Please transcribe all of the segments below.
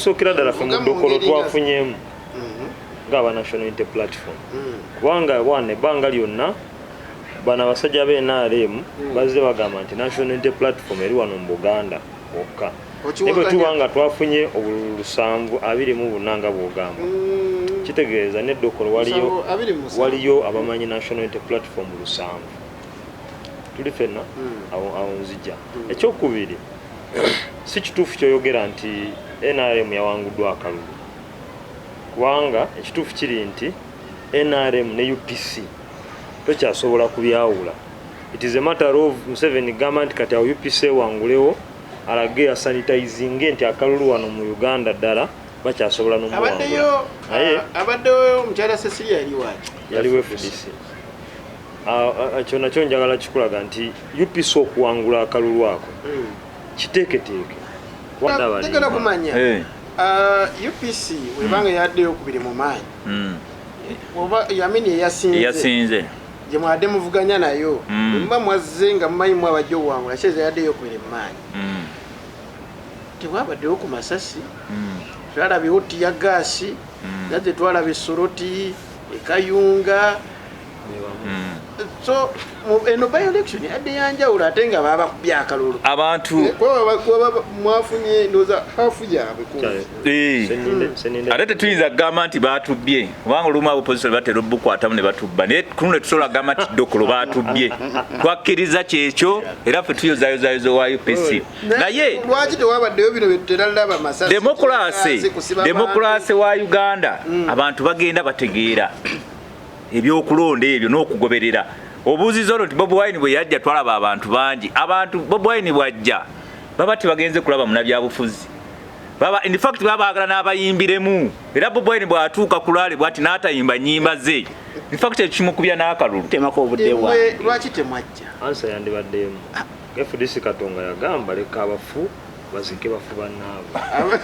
ekisookera ddala ffe mu Dokolo twafunyemu ng'aba National Unity Platform kubanga ebbanga lyonna bano abasajja b'NRM bazze bagamba nti National Unity Platform eri wano mu Buganda wokka naye bwe tuba nga twafunye obululu 724 nga bw'ogamba kitegeeza ne Dokolo waliyo abamanyi National Unity Platform 7 tuli fenna awo nzija ekyokubiri si kituufu kyoyogera nti NRM yawanguddwa akalulu kubanga ekituufu kiri nti NRM ne UPC tokyasobola kubyawula. It is a matter of Museveni government kati awo UPC wangulewo alage ya sanitizinge nti akalulu wano mu Uganda ddala bakyasobola n'omuwangula. Abaddeyo omukyala Cecilia yaliwo FDC. Ekyo nakyo njagala kikulaga nti UPC okuwangula akalulu ako kiteeketeeke. Tegala kumanya UPC webanga yaddeyo okubiri mu maanyi oba yamini eyasinze gye mwadde muvuganya nayo mba mwazze nga mumanyi mu abajja okuwangula kyeza yaddeyo okubiri mu maanyi tewabaddeyo ku masasi twalabyewo tiya gaasi nazze twalaba esoroti ekayunga so eno by election adde yanjawulo ate nga baba kubyakalulu abantu mwafunye ndoza hafu yaabwe ate tetuyinza kugamba nti batubbye kubanga olumu opposition batera obukwatamu ne batubba naye kuno tusobola kugamba nti Dokolo batubbye twakkiriza kyekyo era ffe tuyozayozayozo wa UPC naye lwaki tewabaddeyo bino byetuteralaba masasi demokrasi wa Uganda abantu bagenda bategeera ebyokulonda ebyo n'okugoberera obuuzizo nti Bobi Wine bwe yajja twalaba abantu bangi abantu Bobi Wine bwajja baba tebagenze kulaba munabyabufuzi in fact babaagala n'abayimbiremu era Bobi Wine bw'atuuka ku lwale bw'ati n'atayimba nnyimba ze in fact ekimukubya n'akalulu temako obudde bwange lwaki temwajja ansa yandibaddemu FDC Katonga yagamba leka abafu bazike bafu bannaabwe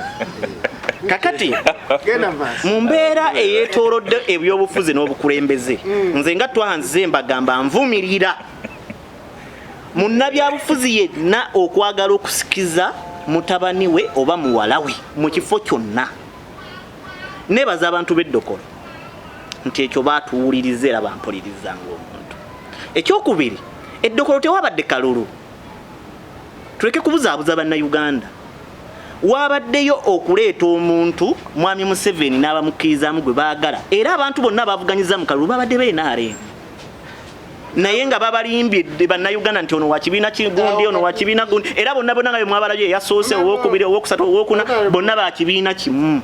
kakati mu mbeera eyeetoolodde ebyobufuzi n'obukulembeze nze nga twanze mbagamba nvumirira munnabyabufuzi yenna okwagala okusikiza mutabani we oba muwala we mu kifo kyonna nebaza abantu b'e Dokolo nti ekyo baatuwuliriza era bampuliriza ng'omuntu. Ekyokubiri, e Dokolo tewabadde kalulu. Tuleke kubuzaabuza bannayuganda. Wabaddeyo okuleeta omuntu mwami Museveni n'abamukkirizamu gwe baagala era abantu bonna bavuganyiza mu kalulu babadde beenaare naye nga babalimbye bannayuganda nti ono wa kibiina kigundi ono wa kibiina gundi era bonna nga mwabalayo eyasoose owokubiri owokusatu owokuna bonna ba kibiina kimu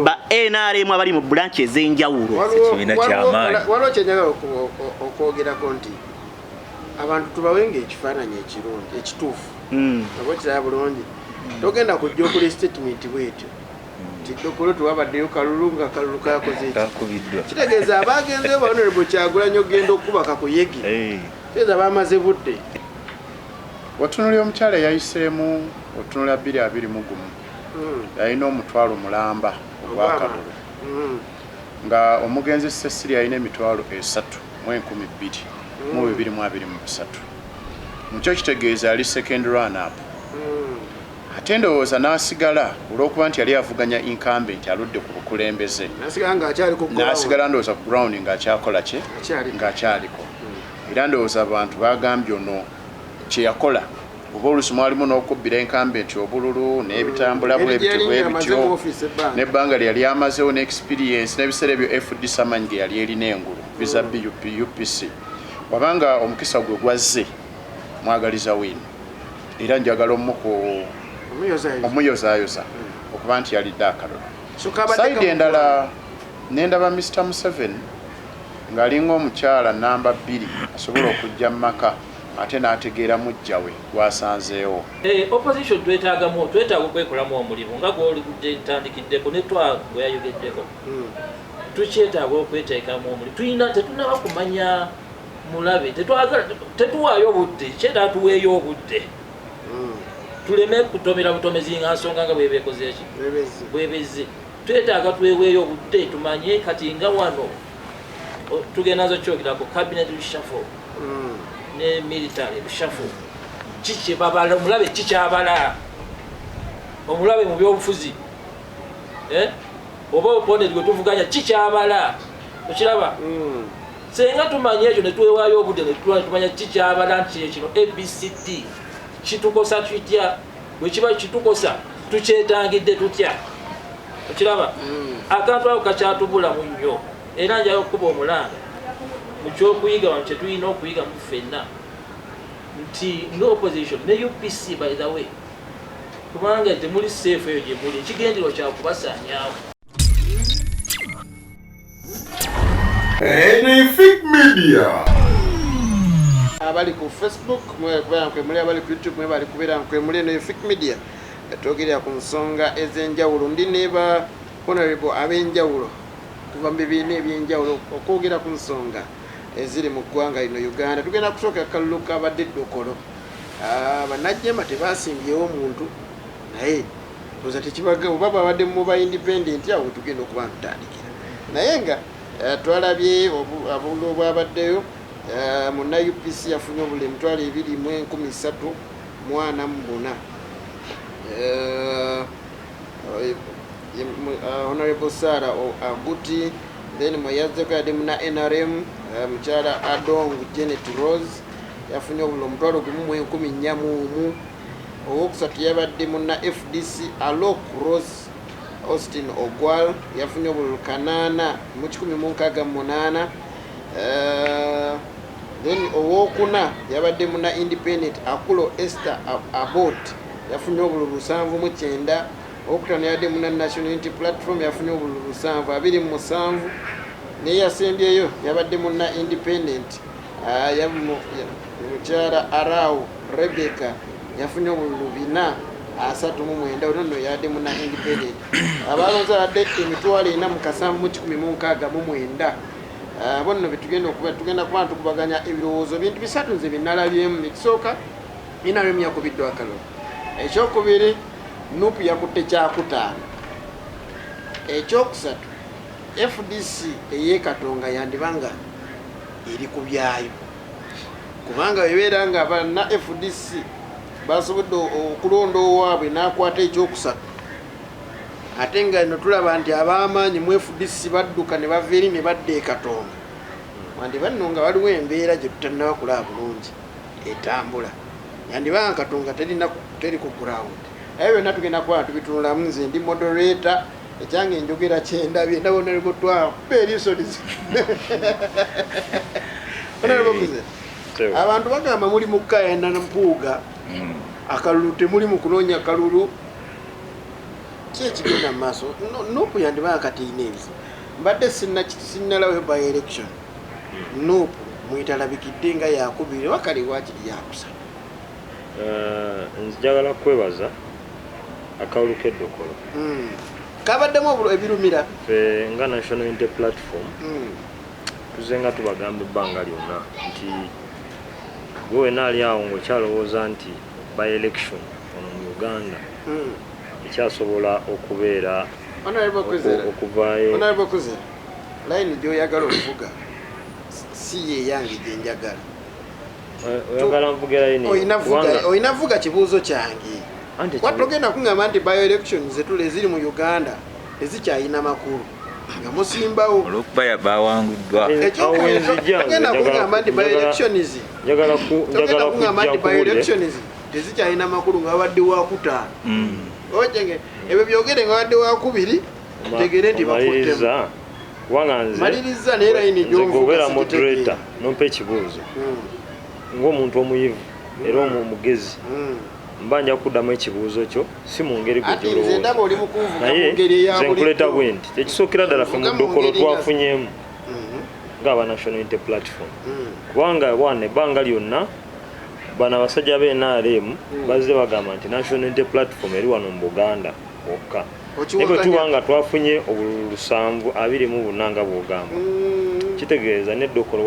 ba NRM abali mu branch ez'enjawulo kibiina ky'amaanyi waliwo kyenyaga okwogerako nti abantu tubawenga ekifaananyi ekirungi ekituufu abo kiraba bulungi togenda kujja okuli statement bwetyo nti Dokolo tewabaddeyo kalulu nga kalulu kakoze kitegeeza abagenzeyo Honorable Kyagulanyi ogenda okuba kakuyege kitegeeza bamaze budde. Watunulira omukyala yayiseemu otunulira 221 yalina omutwalo mulamba ogwakalulu nga omugenzi Cecilia yalina emitwalo 3 mu 1223 mukyo kitegeeza yali second run up ate ndowooza n'asigala olw'okuba nti yali avuganya incumbent aludde ku bukulembeze n'asigala ndowooza ku ground ng'akyakola kye ng'akyaliko era ndowooza abantu bagambye ono kye yakola oba oluusi mwalimu n'okubbira incumbent obululu n'ebitambula bwebityo bwebityo n'ebbanga lyali amazewo n'experience n'ebiseera ebyo FDC amanyi ge yali erina engulu vis-a-vis UPC wabanga omukisa gwe gwazze mwagaliza wino era njagala omuyozaayoza okuba nti yalidde akalulu. Saidi endala nendaba Mr. Museveni ng'alinga omukyala namba 2 asobola okujja mu maka ate n'ategeera mujja we gwasanzeewo. Opposition twetaaga okwekolamu omulimu nga gwetandikiddeko ne gwe yayogeddeko tukyetaaga okweteekamu omulimu tetunaba kumanya mulabe tetuwaayo budde kyetaaga tuweeyo obudde tuleme kutomera butomezi nga nsonga nga bwebekoze eki bwebeze twetaaga tweweeyo obudde tumanye kati nga wano tugenda nazo kyogirako cabinet reshuffle ne military reshuffle omulabe kikyabala omulabe mu byobufuzi oba opponent gwe tuvuganya kikyabala okiraba senga tumanye ekyo ne twewaayo obudde ne tumanya kikyabala nti kino abcd kitukosa tutya bwe kiba kitukosa tukyetangidde tutya okiraba akantu ako kakyatubulamu nnyo era njayo okuba omulanga mu kyokuyiga wano kyetulina okuyiga mu ffenna nti ne opposition ne upc by the way kubanga temuli safe eyo gye muli ekigenderwa kyakubasaanyaawo Epic Media. Abali ku Facebook, muli abali ku YouTube, bali kubeera muli no Epic Media. Twogerera ku nsonga ez'enjawulo ndi neba honorable ab'enjawulo kuva mu bibiina eby'enjawulo okwogera ku nsonga eziri mu ggwanga lino Uganda. Tugenda kusooka akalulu kabadde Dokolo. Bannajjema tebasimbyewo omuntu naye oza tekibaga oba babadde mu ba independent awo tugenda okuba ntutandikira naye nga twalabye obululu obwabaddeyo muna UPC yafunye obuli emitwalo 2,13,44 Honorable Sarah Aguti, then mweyazzeko yadde muna NRM mukyala Adong Janet Rose yafunye obuli omutwalo 1,14,1 owokusatu yabadde muna FDC Alok Rose Austin Ogwal yafunye obuli 8,168 then owokuna yabadde muna independent Akulo Esther Abbott yafunye obuli 7,9 owokutano yabadde muna National Unity Platform yafunye obuli 7,27 naye yasembyeyo yabadde muna independent mukyala Arau Rebecca yafunye obuli 439 ono yadde muna independent abalonze badde emitwalo 4,769 bonno betugenda kuba tukubaganya ebirowoozo bintu bisatu nze binalabyemu ekisooka NRM yakubiddwa akalo ekyokubiri nupu yakutte kyakutaano ekyokusatu FDC eyekatonga yandibanga eri ku byayo kubanga bebeera nga banna FDC basobodde okulonda owaabwe n'akwata ekyokusatu ate nga no tulaba nti ab'amaanyi mu FDC badduka ne bava eri ne badda ekatonga wandiba nno nga waliwo embeera gye tutannaba kulaba bulungi etambula yandibanga katonga teri ku ground aye byonna tugenda kuba tubitunulamu nze ndi moderator ekyange enjogera kyendabye ndabonaleko twakuba eriisonizi abantu bagamba muli mu kayana mpuuga akalulu temuli mu kunoonya kalulu kyekigenda mu maaso nupu yandibanga katiina ebizibu mbadde sinnalawo by election nupu mwitalabikidde nga yakubiri wakali wakiri yakusatu njagala kwebaza akalulu k'Eddokolo kabaddemu ebirumira fe nga National Unity Platform tuze nga tubagamba ebbanga lyonna nti gwe wena ali awo ng'okyalowooza nti by election ono mu Uganda ekyasobola okubeera okuvaayo layini gy'oyagala okuvuga si yeyange gye njagala oyagala nvuge layini oyina vuga kibuuzo kyange watogenda kuŋŋamba nti by election zetule eziri mu Uganda tezikyayina makulu nga musimbawo olwokuba bawanguddwa togenda kuŋŋamba nti by elections tezikyalina makulu nga babadde wakutaano ojenge ebyo byogere nga babadde wakubiri tegere nti maliriza maliriza naye layini gy'obeera moderator nompa ekibuuzo ng'omuntu omuyivu era omugezi mba nja kuddamu ekibuuzo kyo si mu ngeri gwe gyolowooza naye nze nkuleeta bwe nti ekisookera ddala ffe mu Dokolo twafunyemu ng'aba National Unity Platform kubanga wane ebbanga lyonna bano abasajja b'NRM bazze bagamba nti National Unity Platform eri wano mu Buganda bwokka naye bwe tuba nga twafunye obululu 724 nga bw'ogamba kitegeeza n'Eddokolo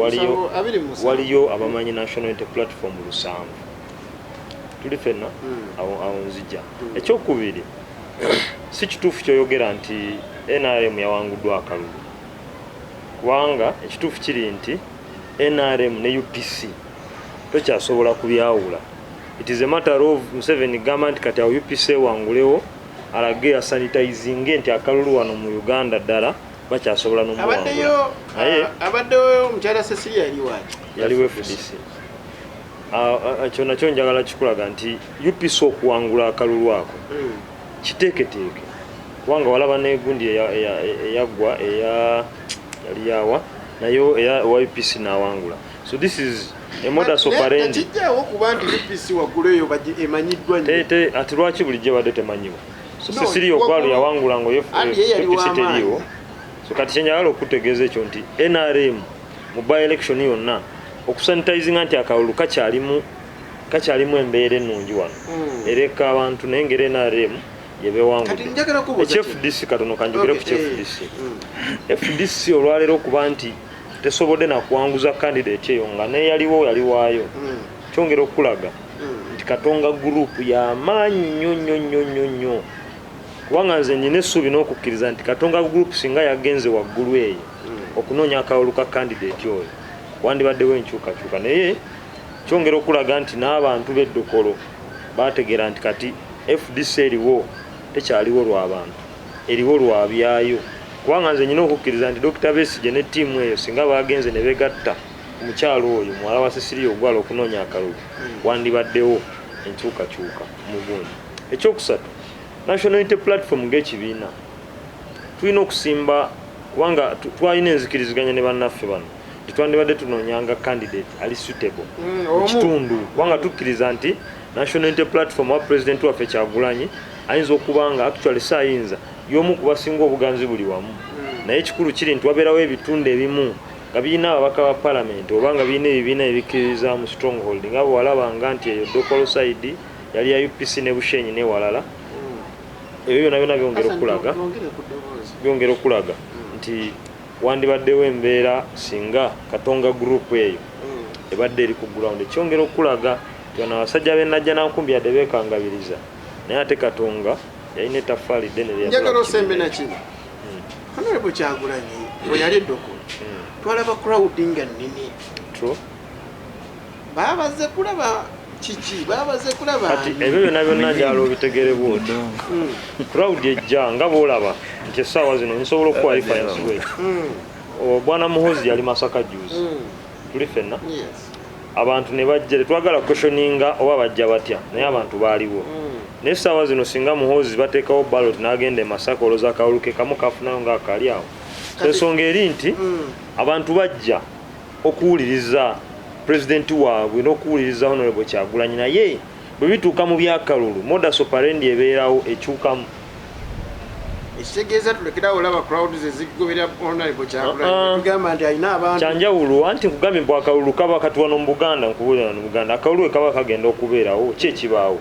waliyo abamanyi National Unity Platform 7 tuli fenna awo nzija ekyokubiri si kituufu kyoyogera nti NRM yawanguddwa akalulu kubanga ekituufu kiri nti NRM ne UPC tokyasobola kubyawula. It is a matter of Museveni government kati awo UPC wangulewo alage sanitizing nti akalulu wano mu Uganda ddala bakyasobola n'omuwangula. Abaddeyo omukyala Cecilia yaliwo FDC. Kyonna kyo njagala kikulaga nti UPC okuwangula akalulu ako kiteeketeeke kubanga walaba n'egundi eyaggwa yali yawa nayo ewa UPC n'awangula. So this is a modus operandi. Kijjawo kuba nti UPC waggulu eyo emanyiddwa nnyo. Ati lwaki bulijjo badde temanyiwa? So Cecilia Ogwalo yawangula ngo UPC teriiwo. So kati kyenjagala okutegeeza ekyo nti NRM mu by election yonna okusanitizinga nti akalulu kakyalimu embeera ennungi wano ereka abantu naye ngeri NRM yebewangudde. FDC katono kanjogere ku FDC. FDC olwaleero okuba nti tesobodde nakuwanguza candidate eyo nga neyaliwo yaliwaayo kyongera okulaga nti Katonga gurupu y'amaanyi nnyo kubanga nze nyina essuubi n'okukkiriza nti Katonga gurupu singa yagenze waggulu eyo okunoonya akalulu ka candidate oyo wandibaddewo enkyukakyuka naye kyongera okulaga nti n'abantu b'eddokolo baategeera nti kati FDC eriwo tekyaliwo lw'abantu eriwo lwabyayo kubanga nze nyina okukkiriza nti Dr. Besigye ne ttiimu eyo singa baagenze ne begatta omukyalo oyo muwala wa Cecilia Ogwalo okunoonya akalulu wandibaddewo enkyukakyuka mu gundi. Ekyokusatu National Unity Platform ng'ekibiina tulina okusimba kubanga twalina enzikiriziganya ne bannaffe bano twandibadde tunoonyanga candidate ali suitable mu kitundu kubanga tukkiriza nti National Unity Platform wa president waffe Kyagulanyi ayinza okuba nga actually saayinza y'omu ku basinga obuganzi buli wamu naye ekikulu kiri nti wabeerawo ebitundu ebimu nga birina ababaka ba palamenti oba nga birina ebibiina ebikkiriza mu stronghold nga bwewalabanga nti eyo Dokolo side yali ya UPC ne Bushenyi n'ewalala ebyo byonna byongera okulaga nti wandibaddewo embeera singa Katonga group eyo ebadde eri ku ground ekyongera okulaga bano abasajja b'ennajja nankumbi yadde beekangabiriza naye ate Katonga yalina ettaffaali ddene njagala osembe nakino Honorable Kyagulanyi bwe yali eddokolo twalaba crowding nnene baabaze kulaba kiki baabaze kulaba kati ebyo byonna njala obitegere bwoti crowd ejja nga boolaba nti essaawa zino nsobola okukwalifayansi bweki Bwana Muhozi yali Masaka juice tuli fenna abantu ne bajja tetwagala questioninga oba bajja batya naye abantu baaliwo naye essaawa zino singa Muhozi bateekawo ballot n'agenda e Masaka olowooza akawulu ke kamu kafunayo ng'akali awo so ensonga eri nti abantu bajja okuwuliriza pulezidenti waabwe n'okuwuliriza Honorable Kyagulanyi naye bwe bituuka mu byakalulu modus operandi ebeerawo ekyukamu ekitegeeza tulekerawo olaba crowds ezigobera Honorable Kyagulanyi tugamba nti alina abantu kyanjawulo anti nkugambye mbu akalulu kaba katuwano mu Buganda nkubuulira wano mu Buganda akalulu kaba kagenda okubeerawo ki ekibaawo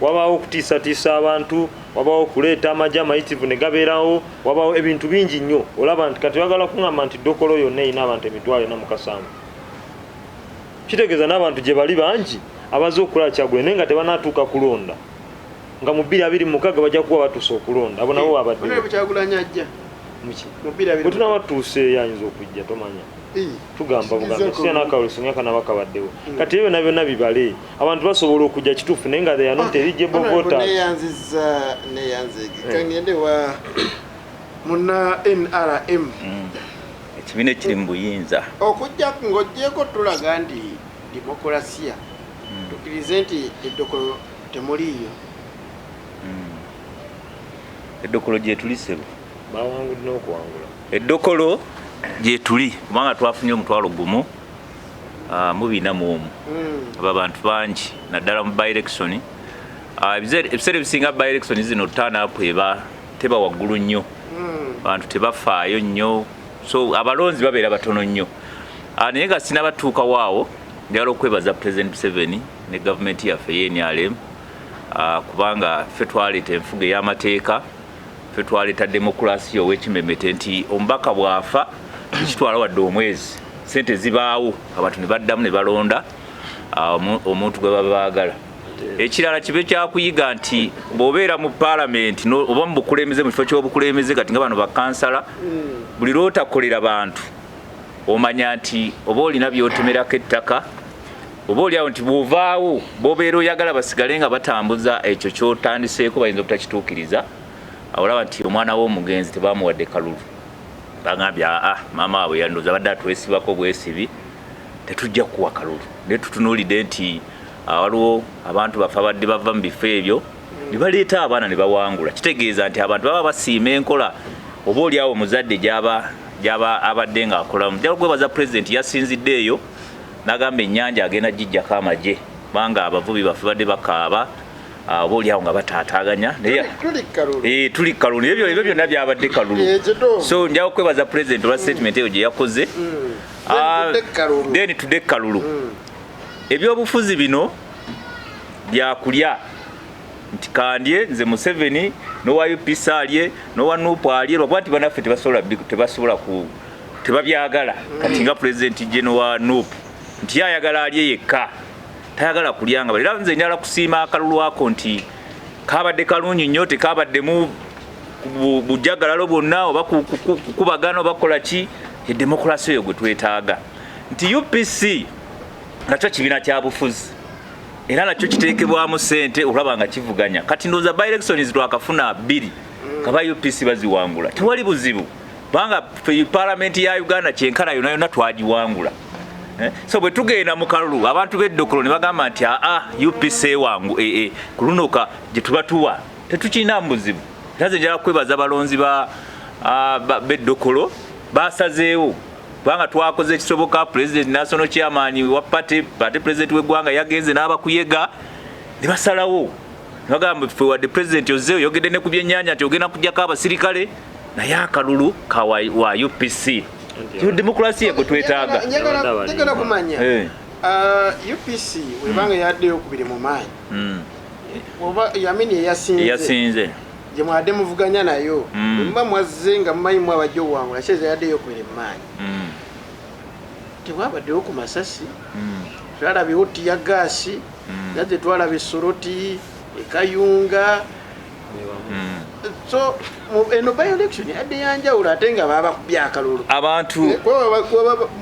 wabaawo okutiisatiisa abantu wabaawo okuleeta amagye amayitivu ne gabeerawo wabaawo ebintu bingi nnyo olaba nti kati bagala kuŋŋamba nti Dokolo yonna erina abantu emitwalo 47 kitegeeza n'abantu gye bali bangi abaze okulaba Kyagulanyi naye nga tebanaatuuka kulonda nga mu 2026 bajja kuba batuuse okulonda abo nabo babadde Kyagulanyi ajja bwe tunaba tuuse yayinza okujja tomanya tugamba Buganda si n'akalulu singa kanaba kabaddewo kati ebyo byonna bibale abantu basobola okujja kituufu naye nga they are not eligible voters neyanzigi kangende wa muna NRM ekibiina ekiri mu buyinza okujja ng'ojjeeko tulaga nti demokrasiya tukkirize nti eddokolo temuliiyo eddokolo gyetuli bawangudde n'okuwangula eddokolo gyetuli kubanga twafunye omutwalo gumu mu 41 aba abantu bangi naddala mu by election ebiseera ebisinga by election zino turn-up teba waggulu nnyo abantu tebafaayo nnyo so abalonzi babeera batono nnyo naye nga sinabatuukawo awo njagala okwebaza President Museveni ne gavumenti yaffe y'NRM kubanga ffe twaleeta enfuga ey'amateeka ffe twaleeta demokulasiya ow'ekimemete nti omubaka bwafa ekitwala wadde omwezi sente zibaawo abantu ne baddamu ne balonda omuntu gwe baba baagala ekirala kibe kyakuyiga nti bw'obeera mu paalamenti oba mu bukulembeze mu kifo ky'obukulembeze kati nga bano bakansala buli lw'otakolera bantu omanya nti oba olina by'otemerako ettaka oba oliawo nti bwovaawo bobeera oyagala basigale nga batambuza ekyo kyotandiseeko bayinza obutakituukiriza olaba nti omwana w'omugenzi tebamuwadde kalulu bagambye maama waabwe yandoza badde atwesibako bwesibi tetujja kuwa kalulu naye tutunuulidde nti waliwo abantu bafe abadde bava mu bifo ebyo ne baleeta abaana ne bawangula kitegeeza nti abantu baba basiima enkola oba oliawo omuzadde gyaba abadde ng'akolamu jala kwebaza pulezidenti yasinzidde eyo n'agamba ennyanja agenda gijjako amagye kubanga abavubi baffe badde bakaaba oba oliawo nga bataataaganya tuli kalulu ebyo byonna byabadde kalulu so njawo kwebaza pulezidenti olwa statement eyo gye yakoze then tudde kalulu ebyobufuzi bino byakulya nti kandye nze Museveni n'owa UPC alye n'owa NUP alye lwakuba nti banaffe tebasobola tebabyagala kati nga pulezidenti gye n'owa NUP nti ayagala alye yekka tayagala kulyanga bali era nze njala kusiima akalulu ako nti kabadde kalungi nnyo tekabaddemu bujagalalo bwonna oba kukubagana oba kukola ki edemokrasi eyo gwe twetaaga nti UPC nakyo kibiina kya bufuzi era nakyo kiteekebwamu ssente olaba nga kivuganya kati ndowooza by elections twakafuna 2 kaba UPC baziwangula tewali buzibu kubanga palamenti ya Uganda kyenkana yonna yonna twagiwangula so bwe tugenda mu kalulu abantu b'eddokolo ne bagamba nti UPC wangu kulunoka gye tubatuwa tetukirinamu buzibu era nze njala kwebaza balonzi b'eddokolo basazeewo kubanga twakoze ekisoboka president national chairman wa party president w'eggwanga yagenze n'abakuyega ne basalawo bagamba ffe wadde president ozeeyo yogedde ne ku byennyanja nti ogenda kujjako abasirikale naye akalulu wa UPC demokrasi yegwe twetaaga njagala kumanya UPC webanga yaddeyo okubiri mu maanyi oba yamini eyasinze gye mwadde muvuganya nayo mba mwazze nga mumanyimu abajja obuwangula kyeza yaddeyo okubiri mu maanyi tewabaddewo ku masasi twalabewo tiya gaasi naze twalaba esoroti ekayunga so eno by election yadde yanjawulo ate nga baba kubya akalulu abantu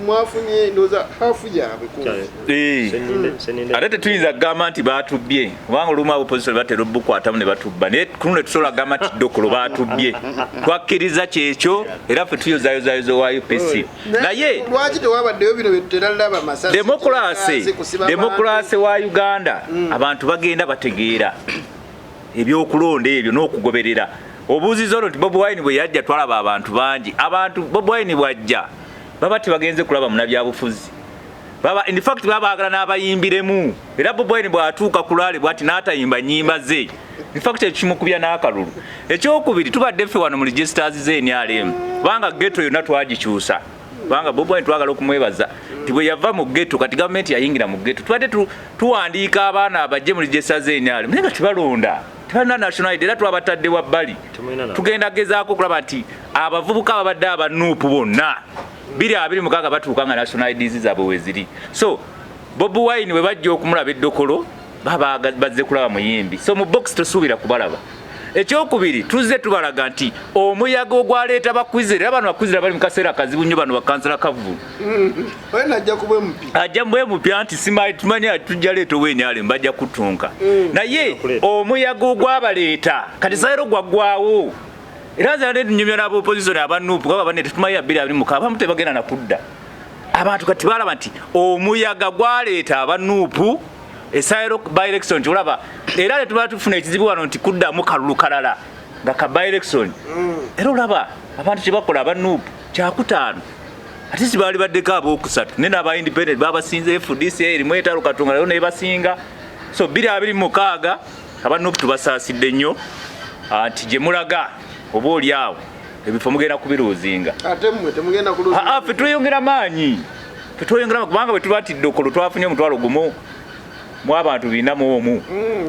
mwafunye ndoza hafu yaabwe ate tetuyinza kugamba nti batubbye kubanga olumu opposition batera obukwatamu ne batubba naye kuno ne tusobola kugamba nti Dokolo batubbye twakkiriza kyekyo era ffe tuyozayozayoza wa UPC naye lwaki tewabaddeyo bino byetuteralaba masasi demokrasi wa Uganda abantu bagenda bategeera ebyokulonda ebyo n'okugoberera obuuzizo olwo nti Bobi Wine bwe yajja twalaba abantu bangi abantu Bobi Wine bwajja baba tebagenze kulaba munabyabufuzi in fact baba baagala n'abayimbiremu era Bobi Wine bw'atuuka ku lwale bw'ati n'atayimba nnyimba ze in fact ekimukubya n'akalulu ekyokubiri tubadde ffe wano mu registers z'NRM kubanga ghetto yonna twagikyusa kubanga Bobi Wine twagala okumwebaza nti bwe yava mu ghetto kati gavumenti yayingira mu ghetto tubadde tuwandiika abaana abajje mu registers z'NRM naye nga tebalonda tebana national ID era twabatadde wabbali tugenda gezaako kulaba nti abavubuka ababadde aba NUP bonna 226 batuuka nga national IDs zaabwe weziri so Bobi Wine we bajja okumulaba eddokolo baba bazze kulaba muyimbi so mu box tosuubira kubalaba ekyokubiri tuzze tubalaga nti omuyaga ogwaleeta bakwizera bano bakwizera bali mu kaseera kazibu nnyo bano bakansala kavulu ajja mbwe mupya nti simanyi tumanya tujja leeta ow'enyale mbajja kutunka naye omuyaga ogwabaleeta kati sayiro gwaggwawo era nze nate tunyumya n'aba opposition aba NUP kuba banne tetumanyi 226 abamu tebagenda nakudda abantu kati balaba nti omuyaga gwaleeta aba NUP esayiro by election nti olaba era ne tuba tufuna ekizibu wano nti kuddamu kalulu kalala nga ka by election era olaba abantu kye bakola aba NUP kyakutaano ate si baali baddeko ab'okusatu ne n'aba independent babasinze FDC erimu etalo katonga nayo nebasinga so 226 aba NUP tubasaasidde nnyo nti gye mulaga oba oliawo ebifo mugenda kubiruuzinga ate mmwe temugenda kuluuzinga ffe tweyongera maanyi ffe tweyongera kubanga bwe tuba ati Dokolo twafunye omutwalo gumu mu abantu bina mu omu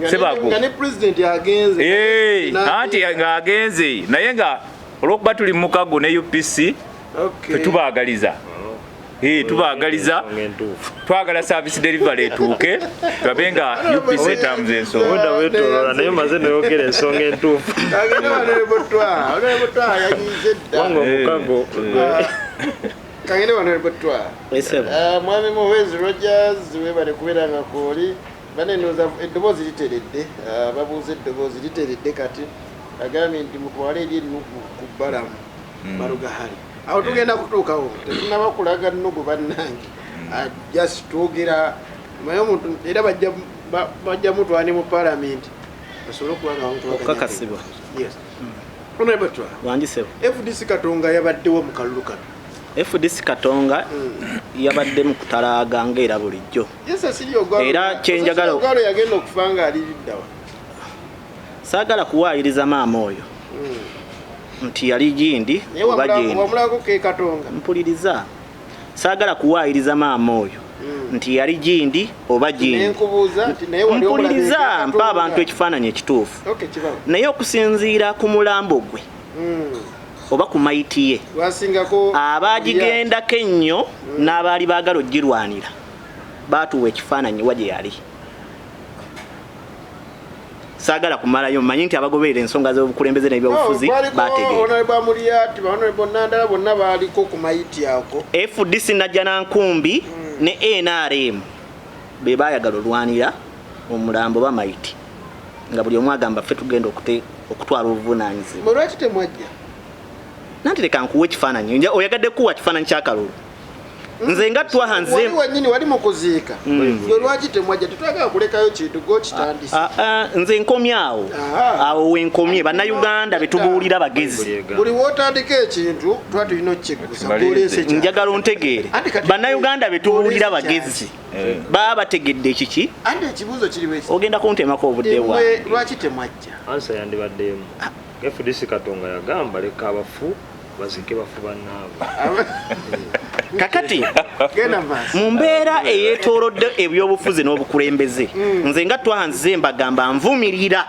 sebako nga ne president agenze anti nga agenze naye nga olwokuba tuli mu mukago ne UPC tetubaagaliza tubaagaliza twagala service delivery etuuke tulabe nga UPC etambuza ensonga naye maze noyogera ensonga entuufu kangene wano rebotwa mwami Muhwezi Rogers webale kubera nga koli banenoza eddobozi literedde babuuza eddobozi literedde kati agambye nti mutwale eri ku bbalamu balugahali awo tugenda kutuukawo tetunaba kulaga nnugu bannange just twogera maye omuntu era bajja mutwani mu palamenti basobole okukakasibwa onaebatwa wanjisebo FDC Katonga yabaddewo mu kalulu kano FDC Katonga yabadde mu kutalaaga ng'era bulijjo era kyenjagala yagenda okufa nga aliriddawa saagala kuwaayiriza maama oyo nti yali gindi oba gyendi wamulako ke Katonga mpuliriza saagala kuwaayiriza maama oyo nti yali gindi oba gyendi mpuliriza mpa abantu ekifaananyi ekituufu naye okusinziira ku mulambo gwe oba ku mayiti ye abaagigendako ennyo n'abaali baagala ogirwanira baatuwa ekifaananyi wa gye yali saagala kumalayo mmanyi nti abagoberera ensonga z'obukulembeze n'ebyobufuzi bategeera FDC najja nankumbi ne NRM be baayagala olwanira omulambo bamayiti nga buli omu agamba ffe tugenda okutwala obuvunaanyizibwa lwaki temwajja nanti leka nkuwa ekifaananyi oyagadde kuwa kifaananyi kyakalulu nze nga twaha nze wennyini wali mu kuziika lwaki temwajja tetwagala kulekayo kintu gokitandise nze nkomye awo wenkomye bannayuganda betubuulira bagezi buli wootandika ekintu tuba tulina okukigusa njagala ontegeere bannayuganda betubuulira bagezi baba bategedde ekiki andi ekibuuzo kiri ogenda kuntemako obudde bwange lwaki temwajja ansa yandibaddeemu FDC Katonga yagamba leka abafu bazike bafu bannaabwe kakati mu mbeera eyeetoolodde ebyobufuzi n'obukulembeze nze nga twanze mbagamba nvumirira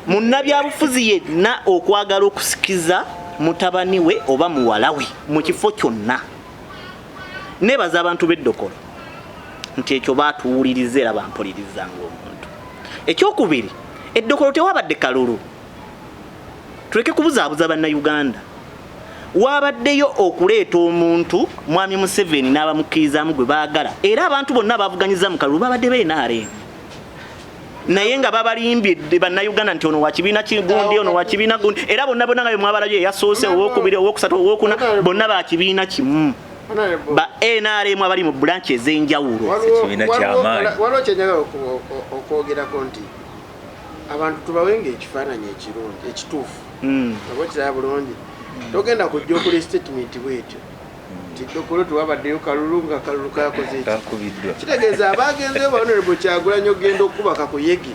munnabyabufuzi yenna okwagala okusikiza mutabani we oba muwala we mu kifo kyonna nebaza abantu b'eddokolo nti ekyo baatuwuliriza era bampuliriza ng'omuntu ekyokubiri eddokolo tewabadde kalulu tuleke kubuzaabuza bannayuganda wabaddeyo okuleeta omuntu mwami Museveni n'abamukkirizamu gwe baagala era abantu bonna bavuganyiza mu kalulu babadde beenaare naye nga babalimbye bannayuganda nti ono wakibiina kigundi ono wakibiina gundi era bonna nga bwe mwabalayo eyasoose owokubiri owokusatu owokuna bonna bakibiina kimu ba NRM abali mu branch ez'enjawulo kibiina kyamaanyi waliwo kyenjagala okwogerako nti abantu tubawenga ekifaananyi ekirungi ekituufu oba kiraba bulungi togenda kujja okula statement bwetyo nti Dokolo tewabaddeyo kalulu nga kalulu kakoze kitegeeza abagenzeyo Honorable Kyagulanyi ogenda okuba kakuyegi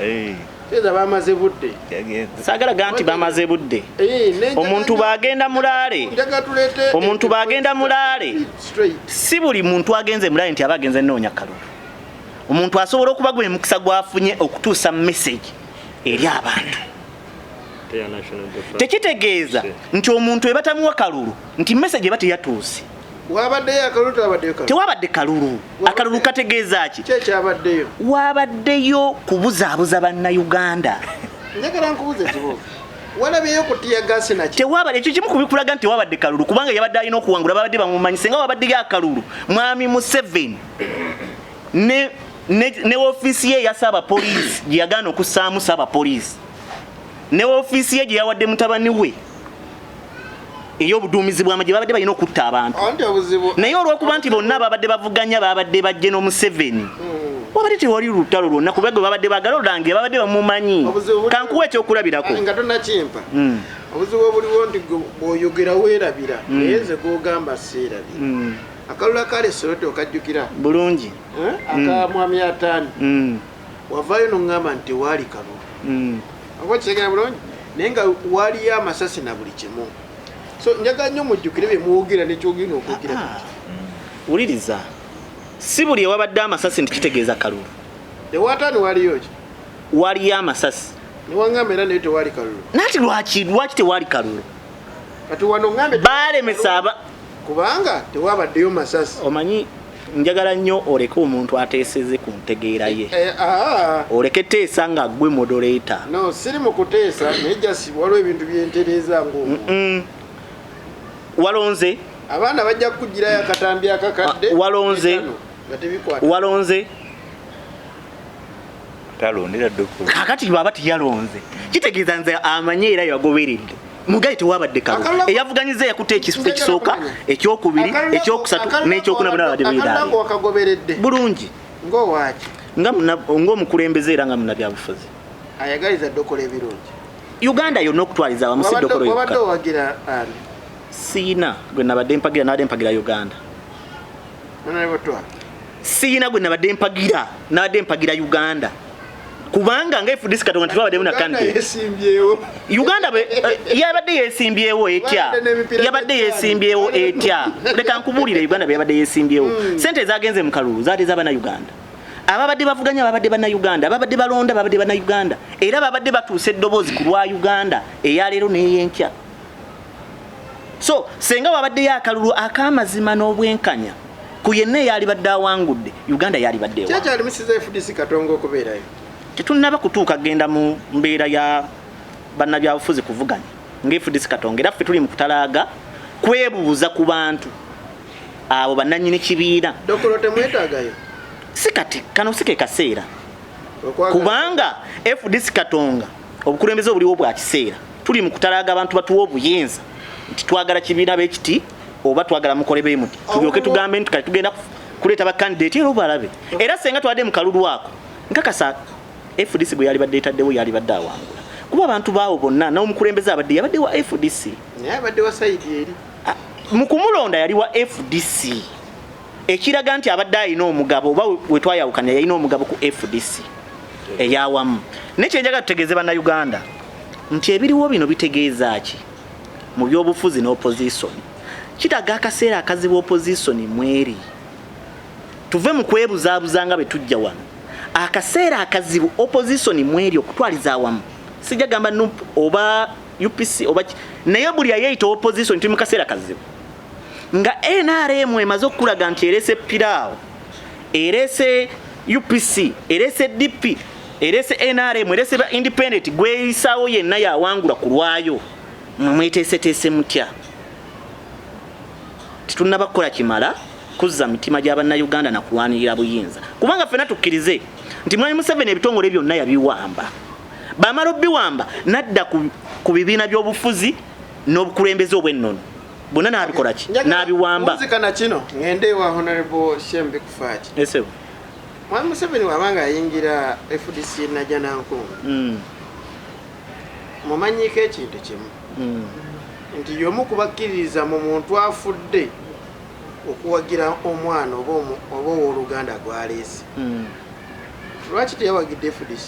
tegeeza bamaze budde saagalaga nti bamaze budde omuntu bagenda mulaale si buli muntu agenze mulaale nti aba agenze nnoonya kalulu omuntu asobola okuba gwe mukisa gwafunye okutuusa message eri abantu tekitegeeza nti omuntu ebatamuwa kalulu nti message eba teyatuuse tewabadde kalulu akalulu kategeeza ki wabaddeyo kubuzaabuza bannayuganda ekyo kimu kubikulaga nti tewabadde kalulu kubanga yabadde alina okuwangula babadde bamumanyise nga wabaddeyo akalulu mwami Museveni ne ofiisi ye eya Saabapoliisi gye yagaana okussaamu Saabapoliisi ne ofiisi ye gye yawadde mutabani we ey'obuduumizi bw'amagye babadde balina okutta abantu naye olw'okuba nti bonna babadde bavuganya babadde bajje n'Omuseveni wabadde tewali lutalo lwonna kubanga babadde baagala olange babadde bamumanyi kankuwa ekyokulabirako nga tonnakimpa obuzibu obuliwo nti bw'oyogera weerabira naye nze gw'ogamba seerabira akalula kale sote okajjukira bulungi aka mwami Ataani wavaayo n'oŋŋamba nti tewaali kalulu oba kitegera bulungi naye nga waaliyo amasasi na buli kimu so njagala nnyo mujjukire bye muwogera nekyogenda okwogera wuliriza si buli ewabadde amasasi nti kitegeeza kalulu ewataani waaliyo ki waaliyo amasasi newaŋŋamba era naye tewaali kalulu nati lwaki tewaali kalulu kati wano ŋŋambe baalemesa kubanga tewabaddeyo masasi omanyi njagala nnyo oleke omuntu ateeseze ku ntegeera ye oleke teesa nga gwe moderator no siri mu kuteesa naye jasi waliwo ebintu byentereeza ng'omu walonze abaana bajja kujirayo akatambi akakadde walonze talondera Dokolo kakati baba tiyalonze kitegeeza nze amanye era yagoberedde mugaye tewabadde kalo eyavuganyiza yakuta ekisooka ekyokubiri ekyokusatu n'ekyokuna abadde biira bulungi ng'owaaki ng'omukulembeze era nga munnabyabufuzi ayagaliza Dokolo ebirungi Uganda yonna okutwaliza awamu si Dokolo wabadde owagira ani siina gwe nabadde mpagira Uganda siina gwe nabadde mpagira Uganda kubanga nga FDC Katonga twabaddemu na kandidate Uganda yabadde yesimbyewo etya leka nkubuulire Uganda yabadde yesimbyewo sente zagenze mu kalulu zaate z'abana Uganda ababadde bavuganya babadde bana Uganda ababadde balonda babadde bana Uganda era babadde batuuse eddoboozi ku lwa Uganda eyaleero n'eyenkya so senga wabadde yakalulu akamazima n'obwenkanya ku yenna eyali badde awangudde Uganda yali baddeewo kyali misiza FDC Katonga okubeerayo tetunnaba kutuuka genda mu mbeera ya bannabyabufuzi kuvuganya nga FDC Katonga era ffe tuli mu kutalaaga kwebuuza ku bantu abo bannannyini kibiina Dokolo temwetaagayo si kati kano si ke kaseera kubanga FDC Katonga obukulembeze obuliwo bwa kiseera tuli mu kutalaaga abantu batuwa obuyinza nti twagala kibiina b'ekiti oba twagala mukole beemuti tulyoke tugambe nti kati tugenda kuleeta bakandidate era obalabe era senga twadde mu kalulu ako nkakasa FDC bwe yali badde etaddewo yali badde awangula kuba abantu baawo bonna n'omukulembeze abadde yabadde wa FDC naye abadde wa sayidi eri mu kumulonda yali wa FDC ekiraga nti abadde alina omugabo oba we twayawukanya yalina omugabo ku FDC eyawamu nekyenjaga tutegeeze bannayuganda nti ebiriwo bino bitegeeza ki mu byobufuzi n'opposition kitaga akaseera akazibu opposition mweri tuve mu kwebuzaabuza nga bwe tujja wano akaseera akazibu opposition mweri okutwaliza awamu sijja gamba NUP oba UPC oba naye buli ayeyita opposition tuli mu kaseera kazibu nga NRM emaze okulaga nti erese piraawo erese UPC erese DP erese NRM erese ba independent gweyisaawo yenna yawangula ku lwayo mwemweteeseteese mutya titunnaba kukola kimala kuzza mitima gy'abannayuganda na kulwanirira buyinza kubanga ffena tukkirize nti mwami Museveni ebitongole byonna yabiwamba bamala obbiwamba nadda ku bibiina by'obufuzi n'obukulembeze obw'ennono bonna n'abikola ki n'abiwamba nzikana kino ngende ewa honorable Shembe Kufaaki esebo mwami Museveni wabanga ayingira FDC najja nankungu mumanyiko ekintu kimu nti y'omu kubakkiririza mu muntu afudde okuwagira omwana oba owooluganda gwaleese lwaki teyawagidde FDC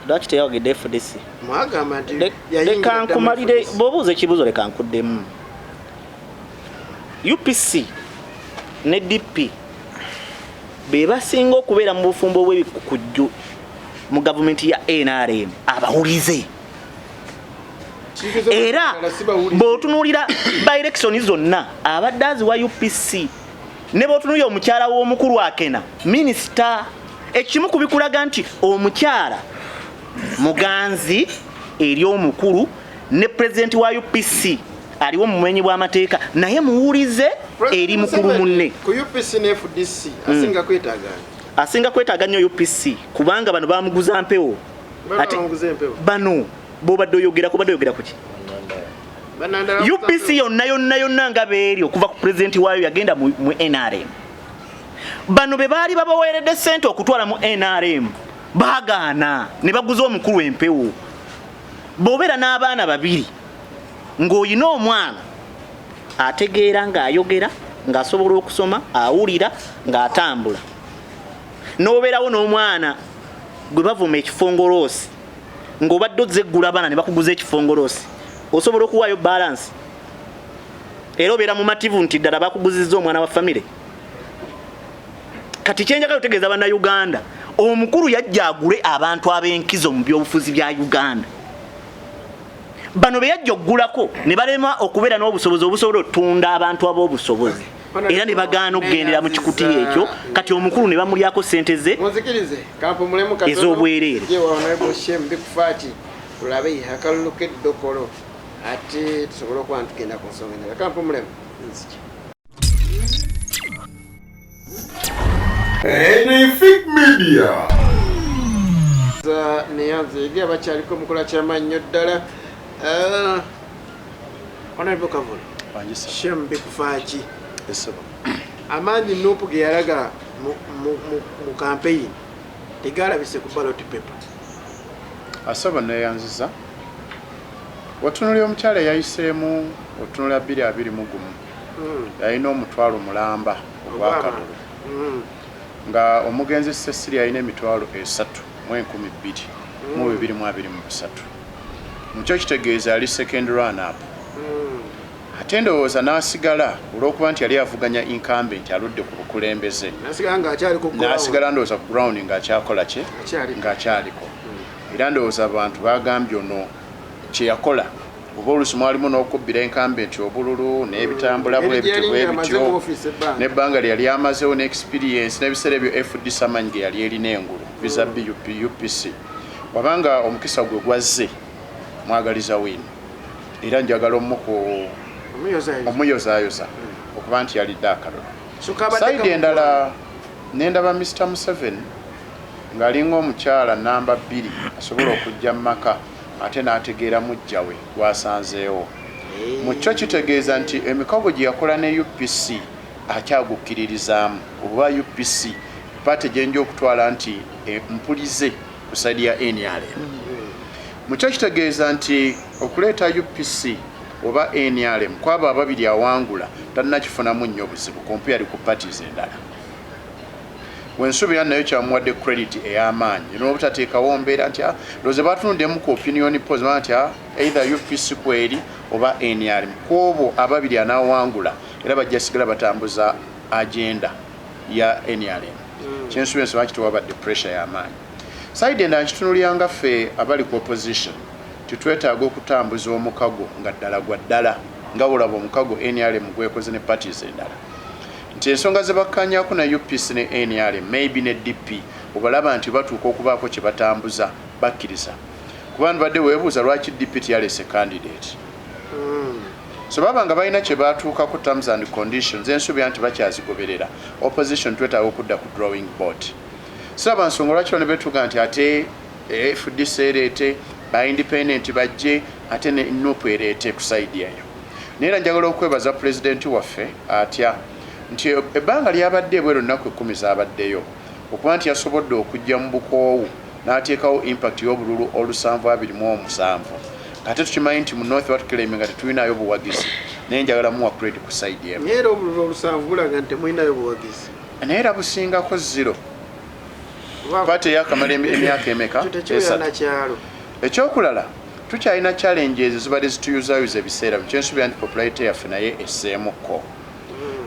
lwaki teyawagidde FDC mwagamba nti leka nkumalire bw'obuuza ekibuuzo leka nkuddemu UPC ne DP be basinga okubeera mu bufumbo bw'ebikukujju mu gavumenti ya NRM abawulize era bw'otunuulira by election zonna abadde aziwa UPC ne bw'otunuulira omukyala w'omukulu akena minisita ekimu kubikulaga nti omukyala muganzi eri omukulu ne pulezidenti wa UPC aliwo mu bumenyi bw'amateeka naye muwulize eri mukulu munne ku UPC ne FDC asinga kwetaaga nnyo UPC kubanga bano bamuguza mpewo ate bano bobadde oyogera ku ki UPC yonna nga beeri okuva ku pulezidenti waayo yagenda mu NRM bano be baali babaweeredde ssente okutwala mu NRM baagaana ne baguza omukulu empewo bw'obeera n'abaana babiri ng'olina omwana ategeera ng'ayogera ng'asobola okusoma awulira ng'atambula n'obeerawo n'omwana gwe bavuma ekifongoloosi ng'obadde ozzeggula abaana ne bakuguza ekifongoloosi osobola okuwaayo balansi era obeera mumativu nti ddala bakuguzizza omwana wa famire kati kyenjagala otegeeza bannayuganda omukulu yajja agule abantu ab'enkizo mu byobufuzi bya Uganda bano be yajja oggulako ne balema okubeera n'obusobozi obusobola otunda abantu ab'obusobozi era ne bagaana okugendera mu kikutiya ekyo kati omukulu ne bamulyako ssente ze ez'obwereere tulabe akalulu k'Eddokolo ate tusobole okuba tugenda ku nsonga endala kampa omulemu nziki Benefit Media. neyanze eri abakyaliko mukola kyamannyo ddala Honorable Kavula shem bikufaaki amaanyi Nuupu ge yalaga mu campaign tegalabise ku ballot paper asaba neyanziza watunulira omukyala yayiseemu otunulira 221 yalina omutwalo mulamba ogwakalulu nga omugenzi Cecilia yalina emitwalo 3 mu 2023 mukyo kitegeeza yali second run up ate ndowooza n'asigala olw'okuba nti yali avuganya incumbent aludde ku bukulembeze n'asigala ndowooza ku ground ng'akyakola kye ng'akyaliko era ndowooza abantu bagambye ono kye yakola oba oluusi mwalimu n'okubbira incumbent obululu n'ebitambula bwebityo n'ebbanga lye yali amazeewo n'experience n'ebiseera ebyo FDC amanyi ge yali erina engulu visa UPC wabanga omukisa gwe gwazze mwagaliza wino era njagala omuyozaayoza okuba nti yalidde akalulu saidi endala nendaba Mr. Museveni ng'alinga omukyala namba 2 asobola okujja mu maka ate n'ategeera mujjawe gwasanzeewo mukyo kitegeeza nti emikago gye yakola ne UPC akyagukkiririzaamu oba UPC paate gyenja okutwala nti mpulize ku saidi ya NRM mukyo kitegeeza nti okuleeta UPC oba NRM kwaba ababiri awangula tannakifunamu nnyo buzibu kumpi yali ku parties endala wensuubira nayo kyamuwadde credit ey'amaanyi n'obutateekawo mbeera nti loze batunudemu ku opinion polls nti either UPC kweri oba NRM kwobo ababiri anaawangula era bajja sigala batambuza agenda ya NRM kyensuubira nsoma kituwa badde pressure y'amaanyi saidi endala nkitunulyanga ffe abali ku opposition titwetaaga okutambuza omukago nga ddala gwa ddala nga olaba omukago NRM gwekoze ne parties endala nti ensonga ze bakkanyako na UPC ne NRM maybe ne DP obalaba nti batuuka okubaako kye batambuza bakkiriza kuba nbadde weebuuza lwaki DP tiyalese candidate so baba nga balina kye batuukako terms and conditions ensuubira nti bakyazigoberera opposition twetaaga okudda ku drawing board siraba nsonga lwaki ne betuga nti ate FDC ereete ba independent bajje ate ne Nuupu ereete ku saidi eyo naye njagala okwebaza pulezidenti waffe atya nti ebbanga lyabadde ebwero nnaku 10 zaabaddeyo okuba nti yasobodde okujja mu bukoowu n'ateekawo impact y'obululu 727 ate tukimanyi nti mu North West nga tetulinayo buwagizi naye njagala muwa credit ku saidi emu naye obululu 7 bulaga nti temulinayo buwagizi naye era busingako 0 pate yakamala emyaka emeka ekyokulala tukyalina challenges zibadde zituyuzayuza ebiseera kyensuubira nti popularity yaffe naye esseemukko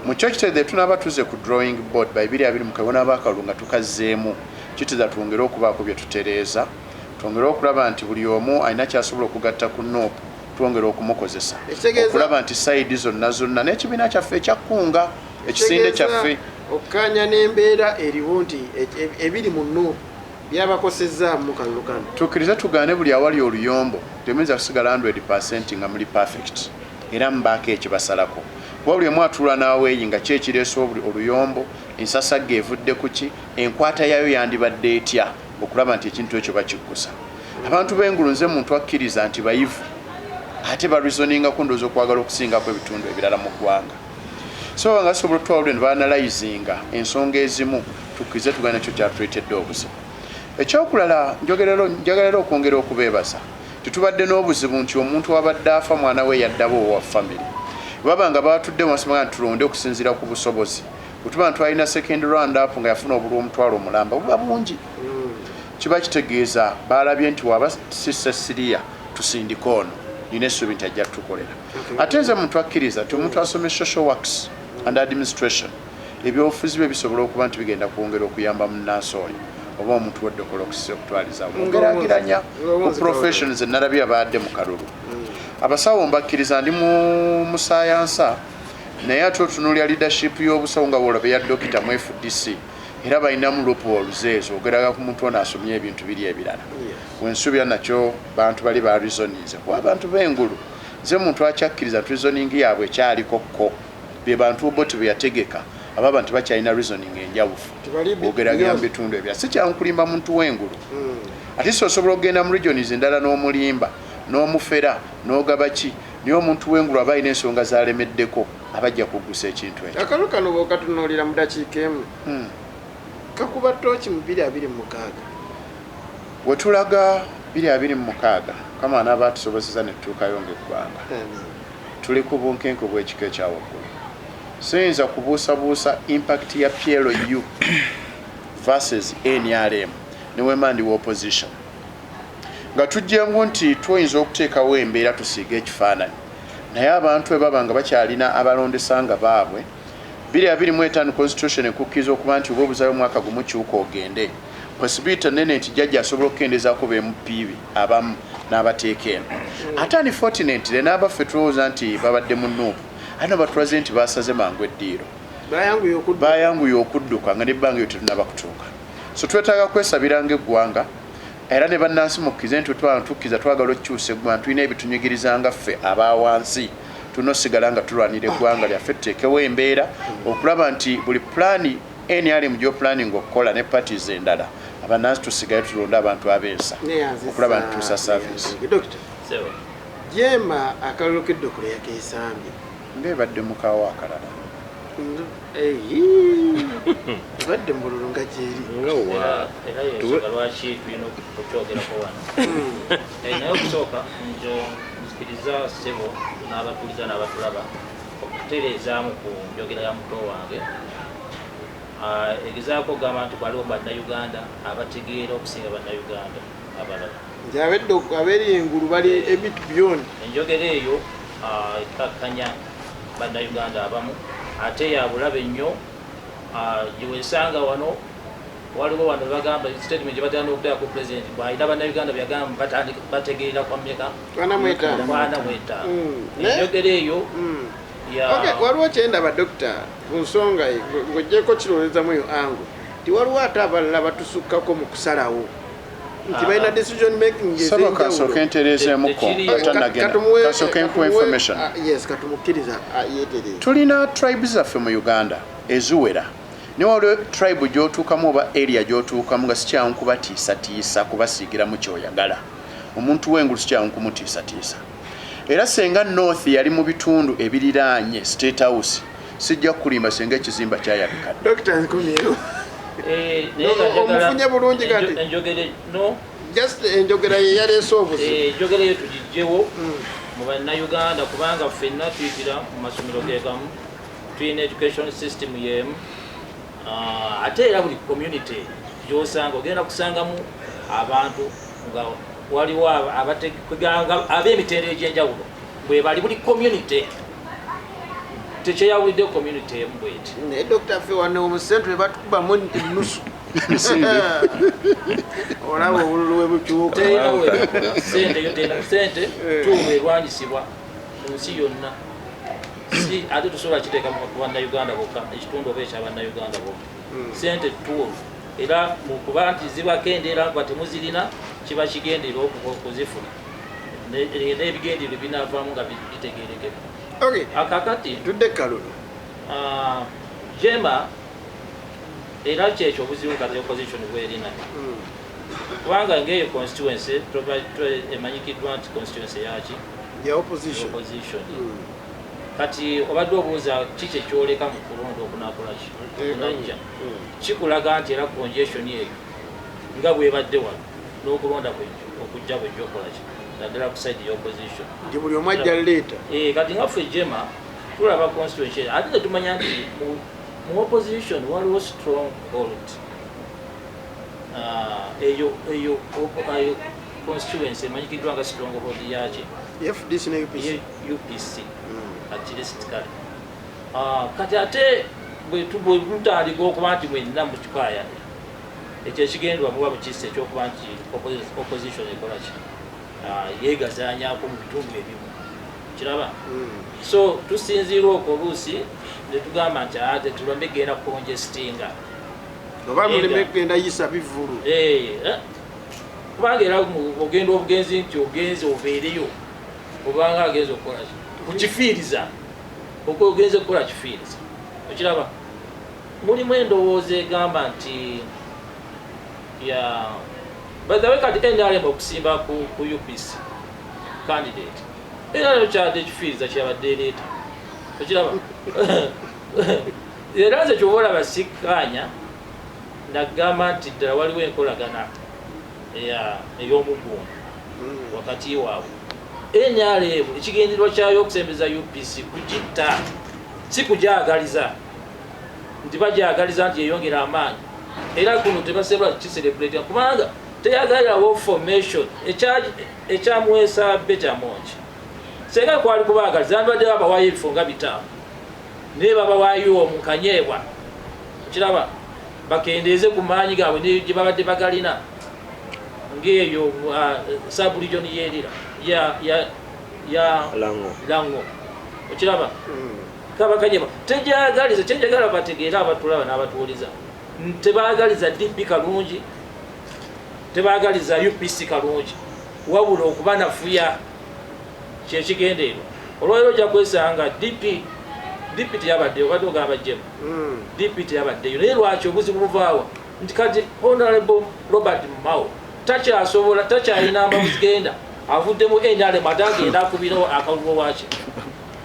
mukyo kitegeeza tunaba tuze ku drawing board by 2020 kabona akalulu nga tukazzeemu kiteza twongere okubaako bye tutereeza twongere okulaba nti buli omu alina kyasobola okugatta ku Nuupu twongere okumukozesa okulaba nti saidi zonna n'ekibiina kyaffe ekyakkunga ekisinde kyaffe okukanya n'embeera eriwo nti ebiri mu Nuupu byabakosezaamu mu kalulu kano tukkirize tugaane buli awali oluyombo temuyinza kusigala 100% nga muli perfect era mubaako ekibasalako buli emu atuula n'aweeyi nga kyekireesa oluyombo ensasagge evudde ku ki enkwata yayo yandibadde etya okulaba nti ekintu ekyo bakikkusa abantu b'engulu nze muntu akkiriza nti bayivu ate bareasoninga ku ndowooza okwagala okusingako ebitundu ebirala mu ggwanga so nga sobola otwawulire ne baanalayizinga ensonga ezimu tukkirize tugana ekyo kyatuleetedde obuzibu ekyokulala njagala okwongera okubeebaza tetubadde n'obuzibu nti omuntu wabadde afa mwana we yaddaba owa family baba nga batudde masoma nga tulonde okusinziira ku busobozi kutuba ntwalina second round up nga yafuna obululu omutwalo omulamba buba bungi kiba kitegeeza balabye nti waba sisa Siria tusindika ono nina essuubi nti ajja tukolera ate nze muntu akkiriza nti omuntu asome social works and administration ebyobufuzi bye bisobola okuba nti bigenda kwongera okuyamba munnansi oyo oba omuntu weddokolo okutwaliza ongeragiranya ku professions enalabye abaadde mu kalulu abasawo mbakkiriza ndi mu sayansa naye ate otunuulya leadership y'obusawo nga bwolaba ya dokita mu FDC era balinamu loopholes ezo ogeraga ku muntu ono asomye ebintu biri ebirala wensuubira nakyo bantu bali ba reasonize kuba abantu b'engulu nze muntu akyakkiriza reasoning yaabwe ekyaliko ko be bantu bo tebeyategeka ababa nti bakyalina reasoning enjawufu ogeragera mu bitundu ebya si kyankulimba muntu w'engulu ate so osobola okugenda mu regions endala n'omulimba n'omufera n'ogabaki niyo omuntu w'engulu aba alina ensonga zalemeddeko abajja kugusa ekintu ekyo akalu kano bw'okatunuulira mu dakiika emu kakuba tooki mu 226 wetulaga 226 kama n'aba tusobozesa ne tutuukayo ng'eggwanga tuli ku bunkenke bw'ekika ekyawaggulu siyinza kubuusabuusa impact ya PLU versus NRM ne wemandi wa opposition nga tujjangu nti tuyinza okuteekawo embeera tusiiga ekifaananyi naye abantu ebaba nga bakyalina abalondesanga baabwe 225 constitution ekukkiriza okuba nti oba obuzayo omwaka gumu kiwuka ogende possibility nene nti jjajja asobola okukendezaako bemupiibi abamu n'abateeka eno ate ani fortunately n'abaffe tulowooza nti babadde mu nuupu ate batulaze nti basaze mangu eddiiro bayanguye okudduka nga nebbanga eyo tetunaba kutuuka so twetaaga kwesabiranga eggwanga era ne bannansi mukkirize nti tukkiza twagala okukyusa eggwanga tulina ebitunyigirizanga ffe abawansi tunosigala nga tulwanira eggwanga lyaffe tuteekewo embeera okulaba nti buli pulaani NRM gy'opulaning okukola ne parties endala abannansi tusigaye tulonda abantu ab'ensa okulaba nti tuusa service jema akalulu k'eddokolo yakeesambye ng'ebadde mukawo akalala badde mu bululu nga gyeri era lwaki tulina okukyogerako wano naye okusooka njo nzikiriza ssebo n'abatuliza n'abatulaba okutereezaamu ku njogera ya muto wange egezaako okugamba nti waliwo bannayuganda abategeera okusinga bannayuganda abalala nti ab'eri engulu bali ebitu byoni enjogera eyo ekkakkanya bannayuganda abamu ate yabulabe nnyo gyewesanga wano waliwo wano bagamba statement gye batandika okuteeka ku president bw'alina bannayuganda byagamba bategeera kwa mmeka 45 enjogera eyo waliwo kyendaba dokita ku nsonga ng'oggyeko kirowoozamu eyo angu ti waliwo ate abalala batusukkako mu kusalawo nti balina decision making kasooka entereezeemuko kasooka enkuwa information katumukkiriza yeetereze tulina tribes zaffe mu Uganda eziwera ne waliwo tribe gy'otuukamu oba area gy'otuukamu nga sikyangu kubatiisatiisa kubasiigiramu kyoyagala omuntu w'engulu sikyangu kumutiisatiisa era senga north yali mu bitundu ebiriraanye state house sijja kulimba senga ekizimba kyayabika dokita nkomyeyo omufunye bulungi kati just enjogera ye yaleese obuzi enjogera eyo tugijjewo mu bannayuganda kubanga ffenna tuyitira mu masomero gegamu tulina education system yemu ate era buli community gyosanga ogenda kusangamu abantu nga waliwo ab'emitendera egy'enjawulo bwe bali buli community tekyeyawulidde community emu bweti naye dokita ffe wane omusentule batukubamu nusu olaba obululu webukyuka sente tuwe erwanyisibwa mu nsi yonna si ate tusobola kiteeka mu bannayuganda bokka ekitundu oba ekyabannayuganda bokka sente tuwo era mukuba nti zibakendeera nga temuzirina kiba kigendera okuzifuna n'ebigendero binaavaamu nga bitegerekeka akakati tudde kalulu jema era kyekyo obuzibu kati opposition bwerina kubanga ngeyo constituency emanyikiddwa nti constituency yaki ya opposition kati obadde obuuza kiki ekyoleka mu kulonda okunakolaki kunajja kikulaga nti era congestion eyo nga bwebadde wano n'okulonda okujja bwejja okolaki naddala ku side y'opposition nti buli omu ajja leeta kati ngaffe jema tulaba constituency ate tetumanya nti mu opposition waliwo strong hold eyo constituency emanyikiddwa nga strong hold yaki FDC ne UPC at least kale kati ate bwe tutandika okuba nti mwenna mu kikaya ekyo ekigendwa muba mukisa ekyokuba nti opposition ekolaki yeegazaanyako mu bitundu ebimu kiraba so tusinziira okwo oluusi netugamba nti ate tulombe genda congestinga oba muleme genda yisa bivulu kubanga era ogenda obugenzi nti ogenzi obeereyo obanga agenza okukola kukifiiriza ogenze okukola kifiiriza okiraba mulimu endowooza egamba nti bathawe kati NRM okusimba ku UPC candidate era kyadde ekifiiriza kyabadde ereeta okiraba era nze kyoba olaba sikkaanya nagamba nti ddala waliwo enkolagana ey'omugundu wakati waabwe NRM ekigendererwa kyayo okusembeza UPC kugitta si kugyagaliza nti bagyagaliza nti yeyongera amaanyi era kuno tebasobola kukiselebrate kubanga teyagalirawo formation ekyamuweesa Beta Mongi senga kwali kubaagaliza andibadde babawayo ebifo nga 5 naye babawayo omukanyeebwa kiraba bakendeeze ku maanyi gaabwe gye babadde bagalina ng'eyo sub-region yerira ya lango okiraba kabakanyeba tejagaliza kyejagala bategeera abatulaba n'abatuuliza tebaagaliza DP kalungi tebaagaliza UPC kalungi wabula okuba nafuya kyekigendeerwa olwaliro ojja kwesanga DP teyabaddeyo obadde ogamba jemu DP teyabaddeyo naye lwaki obuzibu buvaawa nti kati Honorable Robert Mao takyasobola takyalina ambabuzi genda avuddemu NRM ate agenda akubirawo akalulu waaki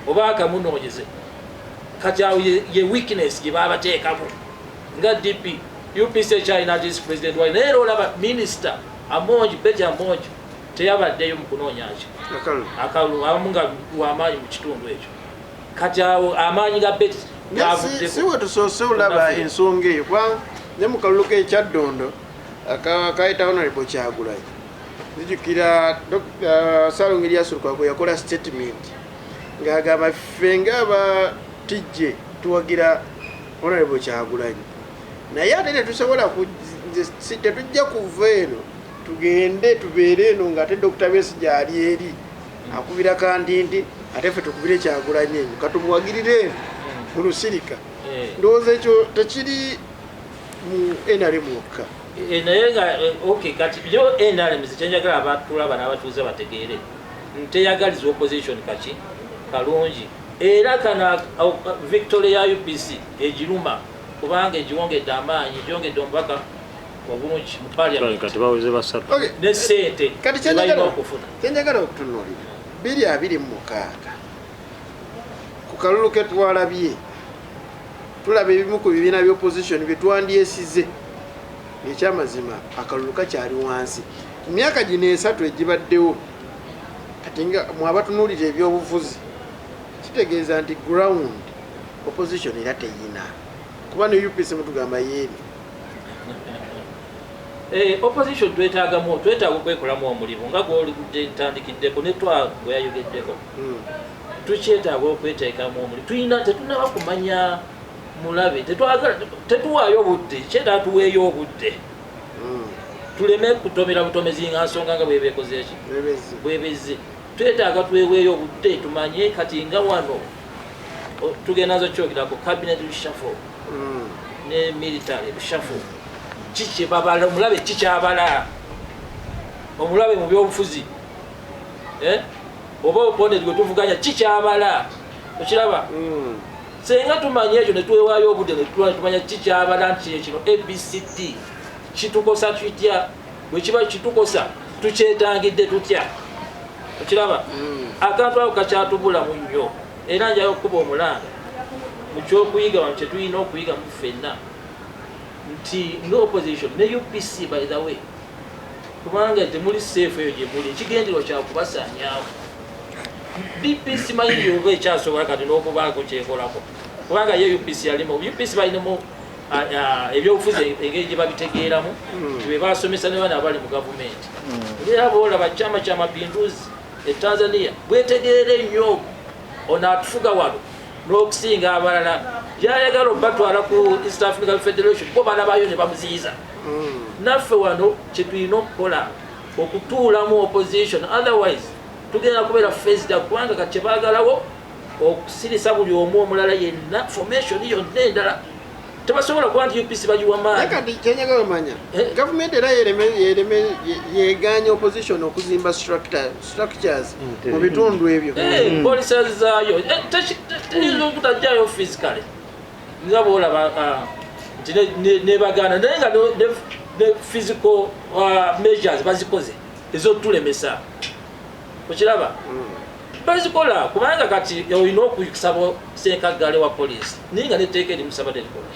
oba akamunoonyeze kati awo ye weakness gye baabateekamu nga DP UPC ekyalina ati president wayo naye era olaba minisita Amongi Beta Mongi teyabaddeyo mu kunoonyaki akalulu abamu nga wamaanyi mu kitundu ekyo kati awo amaanyi ga Beta siwe tusoose olaba ensonga eyo kubanga ne mu kalulu k'ekyaddondo akayita Honorable Kyagulanyi zijjukira Ssalongi Lwakwe yakola statement ng'agamba ffe ng'abatijje tuwagira Honorable Kyagulanyi naye ate tetusobola tetujja kuva eno tugende tubeere eno ng'ate Dr. Besigye ali eri akubira Kandindi ate ffe tukubire Kyagulanyi eno katumuwagirire eno mu Lusirika ndowooza ekyo tekiri mu NRM wokka naye nga okay kati yo NRM zikyenjagala abatulaba n'abatuuze bategeere nteyagaliza opposition kaki kalungi era kana victory ya UPC egiruma kubanga egiwongedde amaanyi egyongedde omubaka obulungi mu parliament kati baweze basatu ne ssente kati kyenjagala okutunuulira 2026 ku kalulu ke twalabye tulaba ebimu ku bibiina by'opposition bye twandyesize ekyamazima akalulu kakyali wansi mu myaka gino 3 egibaddewo kati nga mwabatunuulira ebyobufuzi kitegeeza nti ground opposition era teyina kuba ne UPC mutugamba yeeni opposition twetaaga okwekolamu omulimu nga gwotandikiddeko ne twagoyayogeddeko tukyetaaga okweteekamu omulimu tetunaba kumanya mulabe tetuwaayo budde kyetaaga tuweeyo obudde tuleme kutomera butomezi nga nsonga nga bwebekoze eki bwebeze twetaaga tweweeyo obudde tumanye kati nga wano tugenda nazo kyogirako cabinet reshuffle ne military reshuffle kikyebabala omulabe kikyabala omulabe mu byobufuzi oba opponent gwe tuvuganya kikyabala okiraba senga tumanye ekyo netwewaayo obudde netumanya kikyabala nti kino ABCD kitukosa tutya bwe kiba kitukosa tukyetangidde tutya okiraba akantu ako kakyatubulamu nnyo era njayo okuba omulanga mu kyokuyiga wano kyetulina okuyiga mu ffenna nti nga opposition ne UPC by the way kubanga temuli safe eyo gye muli ekigenderwa kyakubasaanyaawo DP simanyi yoba ekyasobola kati n'okubaako kyekolako kubanga ye UPC yalimu UPC balinamu ebyobufuzi engeri gye babitegeeramu be basomesa ne bana abali mu gavumenti era boolaba kyama kya mapinduzi Tanzania bwetegeere nnyo ono atufuga wano n'okusinga abalala gyayagala obatwala ku East African Federation bo bana bayo ne bamuziyiza naffe wano kyetulina okukola okutuulamu opposition otherwise tugenda kubeera phased up kubanga kati kyebaagalawo okusirisa buli omu omulala yenna formation yonna endala tebasobola kuba nti UPC bagiwa maanyi kati kyenyaga wemanya gavumenti era yeganya opposition okuzimba structures mu bitundu ebyo policies zaayo teyinza okutajjayo physically nga boolaba nti nebagaana naye nga ne physical measures bazikoze ezotulemesa okiraba bazikola kubanga kati olina okusaba ssenkaggale wa poliisi naye nga neteeka erimusaba terikola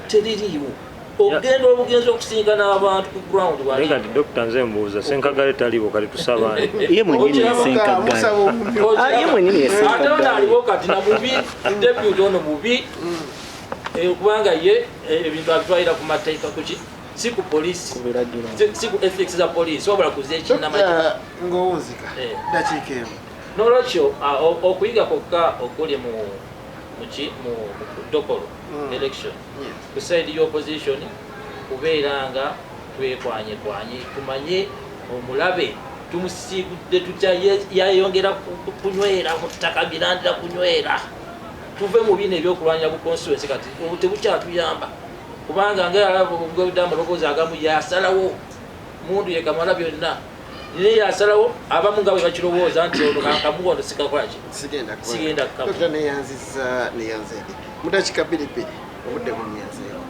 teririiwo ogenda obugenzi okusinkana abantu ku ground naye kati dokita nze mbuuza ssenkaggale taliwo kali tusaba ye mwenyini ssenkaggale ye mwenyini ate ono aliwo kati na mubi deputy ono mubi kubanga ye ebintu abitwalira ku mateeka kuki si ku polisi si ku ethics za polisi wabula kuza ekinama ng'owunzika dakiika emu n'olwekyo okuyiga kwokka okuli mu Dokolo election ku side y'opposition kubeera nga twekwanye tumanye omulabe tumusiigudde tutya yayongera kunywera mu ttaka birandira kunywera tuve mu bino ebyokulwanya bu constituency kati tebukyatuyamba kubanga ngaalabugamalogozi agamu yasalawo mundu yekamala byonna naye yasalawo abamu nga bwe bakirowooza nti ono akamuwono sikakolaki sigenda kukaneyanziza neyanzeedi mudakika 2 obudde bumyanzeeko